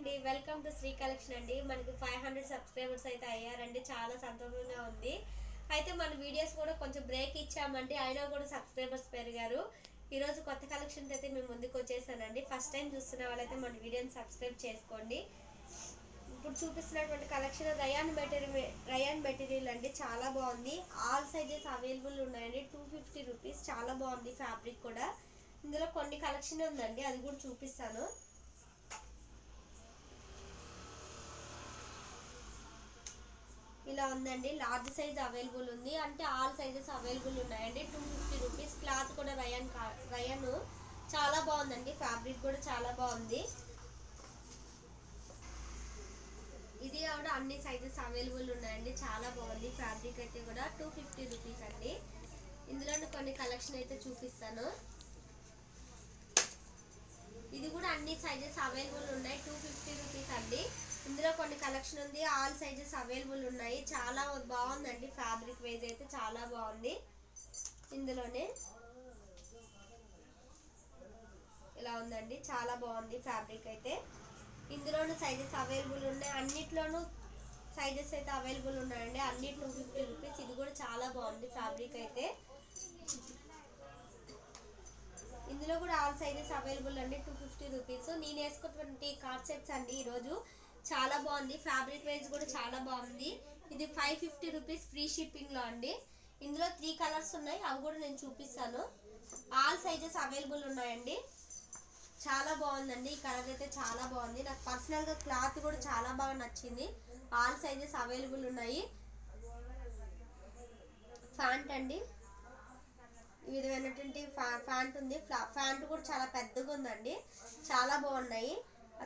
అండి, welcome to Shri collection అండి. మనకి 500 సబ్స్క్రైబర్స్ అయితే అయ్యారండి. చాలా సంతోషంగా ఉంది. అయితే మన వీడియోస్ కూడా కొంచెం బ్రేక్ ఇచ్చామండి, అయినా కూడా సబ్స్క్రైబర్స్ పెరిగారు. ఈరోజు కొత్త కలెక్షన్ అయితే మేము ముందుకు వచ్చేసానండి. ఫస్ట్ టైం చూస్తున్న వాళ్ళైతే మన వీడియోని సబ్స్క్రైబ్ చేసుకోండి. ఇప్పుడు చూపిస్తున్నటువంటి కలెక్షన్ రయాన్ మెటీరియల్ అండి. చాలా బాగుంది. ఆల్ సైజెస్ అవైలబుల్ ఉన్నాయండి. 250 రూపీస్. చాలా బాగుంది ఫ్యాబ్రిక్ కూడా. ఇందులో కొన్ని కలెక్షన్ ఉందండి, అది కూడా చూపిస్తాను. ఇలా ఉందండి. లార్జ్ సైజ్ అవైలబుల్ ఉంది, అంటే ఆల్ సైజెస్ అవైలబుల్ ఉన్నాయండి. 250 రూపీస్. క్లాత్ కూడా రయాన్ చాలా బాగుందండి. ఫ్యాబ్రిక్ కూడా చాలా బాగుంది. ఇది కూడా అన్ని సైజెస్ అవైలబుల్ ఉన్నాయండి. చాలా బాగుంది ఫ్యాబ్రిక్ అయితే కూడా. 250 రూపీస్ అండి. ఇందులో కొన్ని కలెక్షన్ అయితే చూపిస్తాను. ఇది కూడా అన్ని సైజెస్ అవైలబుల్ ఉన్నాయి. 250 రూపీస్ అండి. ఇందులో కొన్ని కలెక్షన్ ఉంది, ఆల్ సైజెస్ అవైలబుల్ ఉన్నాయి. చాలా బాగుందండి. ఫ్యాబ్రిక్ వైజ్ అయితే చాలా బాగుంది. ఇందులోనే ఇలా ఉందండి. చాలా బాగుంది ఫ్యాబ్రిక్ అయితే. ఇందులోనూ సైజెస్ అవైలబుల్ ఉన్నాయి. అన్నిట్లోనూ సైజెస్ అయితే అవైలబుల్ ఉన్నాయండి. అన్ని 250 రూపీస్. ఇది కూడా చాలా బాగుంది ఫ్యాబ్రిక్ అయితే. ఇందులో కూడా ఆల్ సైజెస్ అవైలబుల్ అండి. 250 రూపీస్. నేను వేసుకున్నటువంటి కార్డ్ సెట్స్ అండి ఈరోజు. చాలా బాగుంది. ఫ్యాబ్రిక్ వైజ్ కూడా చాలా బాగుంది. ఇది 550 రూపీస్ ఫ్రీ షిప్పింగ్ లో అండి. ఇందులో 3 కలర్స్ ఉన్నాయి, అవి కూడా నేను చూపిస్తాను. ఆల్ సైజెస్ అవైలబుల్ ఉన్నాయండి. చాలా బాగుందండి. ఈ కలర్ అయితే చాలా బాగుంది. నాకు పర్సనల్ గా క్లాత్ కూడా చాలా బాగా నచ్చింది. ఆల్ సైజెస్ అవైలబుల్ ఉన్నాయి. ఫ్యాంట్ అండి, ఈ విధమైనటువంటి ఫ్యాంట్ ఉంది. ఫ్యాంట్ కూడా చాలా పెద్దగా ఉందండి. చాలా బాగున్నాయి.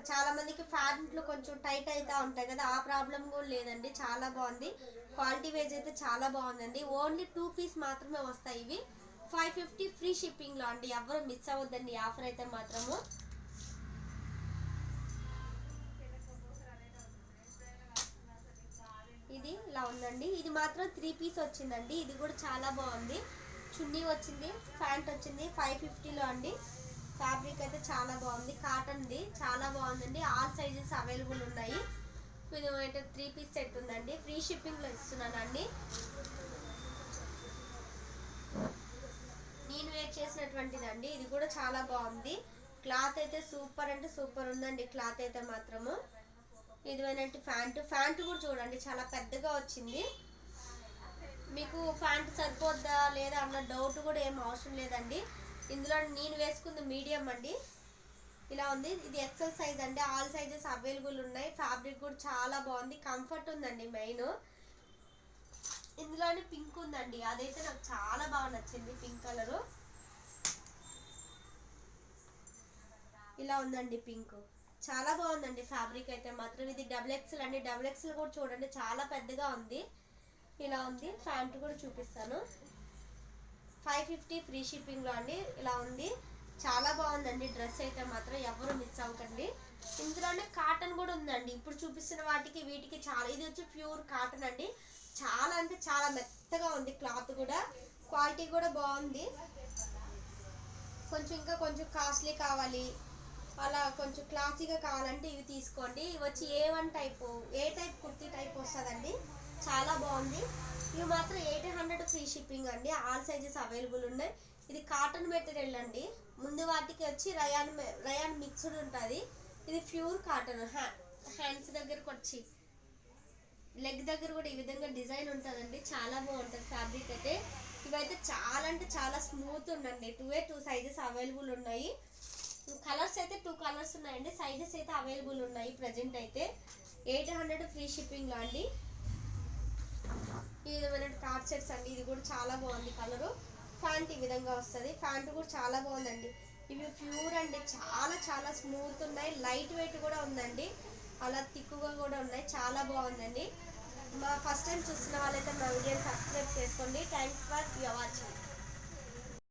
చాలా మందికి ఫ్యాంట్లు కొంచెం టైట్ అయితే ఉంటాయి కదా, ఆ ప్రాబ్లం కూడా లేదండి. చాలా బాగుంది. క్వాలిటీ వైజ్ అయితే చాలా బాగుందండి. ఓన్లీ 2 పీస్ మాత్రమే వస్తాయి ఇవి. 550 ఫ్రీ షిప్పింగ్ లో అండి. ఎవరు మిస్ అవ్వద్దండి ఆఫర్ అయితే మాత్రము. ఇది ఇలా ఉందండి. ఇది మాత్రం 3 పీస్ వచ్చిందండి. ఇది కూడా చాలా బాగుంది. చున్నీ వచ్చింది, ప్యాంట్ వచ్చింది. 550లో అండి. ఫ్యాబ్రిక్ అయితే చాలా బాగుంది. కాటన్ది చాలా బాగుందండి. ఆల్ సైజెస్ అవైలబుల్ ఉన్నాయి. ఇది అయితే 3 పీస్ సెట్ ఉందండి. ఫ్రీ షిప్పింగ్ లో ఇస్తున్నానండి. నేను వేర్ చేసినటువంటిదండి. ఇది కూడా చాలా బాగుంది. క్లాత్ అయితే సూపర్ అంటే సూపర్ ఉందండి. క్లాత్ అయితే మాత్రము. ఇదివైనట్టు ఫ్యాంట్ కూడా చూడండి, చాలా పెద్దగా వచ్చింది. మీకు ప్యాంట్ సరిపోద్దా లేదా అన్న డౌట్ కూడా ఏం అవసరం లేదండి. ఇందులో నేను వేసుకుంది మీడియం అండి. ఇలా ఉంది. ఇది ఎక్సెల్ సైజ్ అండి. ఆల్ సైజెస్ అవైలబుల్ ఉన్నాయి. ఫ్యాబ్రిక్ కూడా చాలా బాగుంది. కంఫర్ట్ ఉందండి మెయిన్. ఇందులోనే పింక్ ఉందండి, అదైతే నాకు చాలా బాగా నచ్చింది. పింక్ కలరు ఇలా ఉందండి. పింక్ చాలా బాగుందండి ఫ్యాబ్రిక్ అయితే మాత్రం. ఇది డబుల్ ఎక్సెల్ అండి. డబుల్ ఎక్సెల్ కూడా చూడండి, చాలా పెద్దగా ఉంది. ఇలా ఉంది. ప్యాంట్ కూడా చూపిస్తాను. 550 ఫ్రీ షిప్పింగ్ లో అండి. ఇలా ఉంది. చాలా బాగుందండి డ్రెస్ అయితే మాత్రం. ఎవరు మిస్ అవ్వకండి. ఇందులోనే కాటన్ కూడా ఉందండి. ఇప్పుడు చూపిస్తున్న వీటికి చాలా, ఇది వచ్చి ప్యూర్ కాటన్ అండి. చాలా అంటే చాలా మెత్తగా ఉంది. క్లాత్ కూడా క్వాలిటీ కూడా బాగుంది. ఇంకా కొంచెం కాస్ట్లీ కావాలి, అలా కొంచెం క్లాసీగా కావాలంటే ఇవి తీసుకోండి. ఇవి వచ్చి ఏ టైప్ కుర్తీ టైప్ వస్తుందండి. చాలా బాగుంది. ఇవి మాత్రం 800 ఫ్రీ షిప్పింగ్ అండి. ఆల్ సైజెస్ అవైలబుల్ ఉన్నాయి. ఇది కాటన్ మెటీరియల్ అండి. ముందు వాటికి వచ్చి రయాన్ మిక్స్డ్ ఉంటుంది. ఇది ప్యూర్ కాటన్. హ్యాండ్స్ దగ్గరకు వచ్చి లెగ్ దగ్గర కూడా ఈ విధంగా డిజైన్ ఉంటుందండి. చాలా బాగుంటుంది ఫ్యాబ్రిక్ అయితే. ఇవైతే చాలా అంటే చాలా స్మూత్ ఉండండి. 2 సైజెస్ అవైలబుల్ ఉన్నాయి. కలర్స్ అయితే 2 కలర్స్ ఉన్నాయండి. సైజెస్ అయితే అవైలబుల్ ఉన్నాయి ప్రజెంట్ అయితే. 800 ఫ్రీ షిప్పింగ్ లో అండి. ఈ విధమైన కార్డ్ సెట్స్ అండి. ఇది కూడా చాలా బాగుంది కలరు. ప్యాంట్ ఈ విధంగా వస్తుంది. ప్యాంట్ కూడా చాలా బాగుందండి. ఇవి ప్యూర్ అండి. చాలా చాలా స్మూత్ ఉన్నాయి. లైట్ వెయిట్ కూడా ఉందండి. అలా తిక్కుగా కూడా ఉన్నాయి. చాలా బాగుందండి. మా ఫస్ట్ టైం చూస్తున్న వాళ్ళైతే మా వీడియోని సబ్స్క్రైబ్ చేసుకోండి. Thanks for your watching.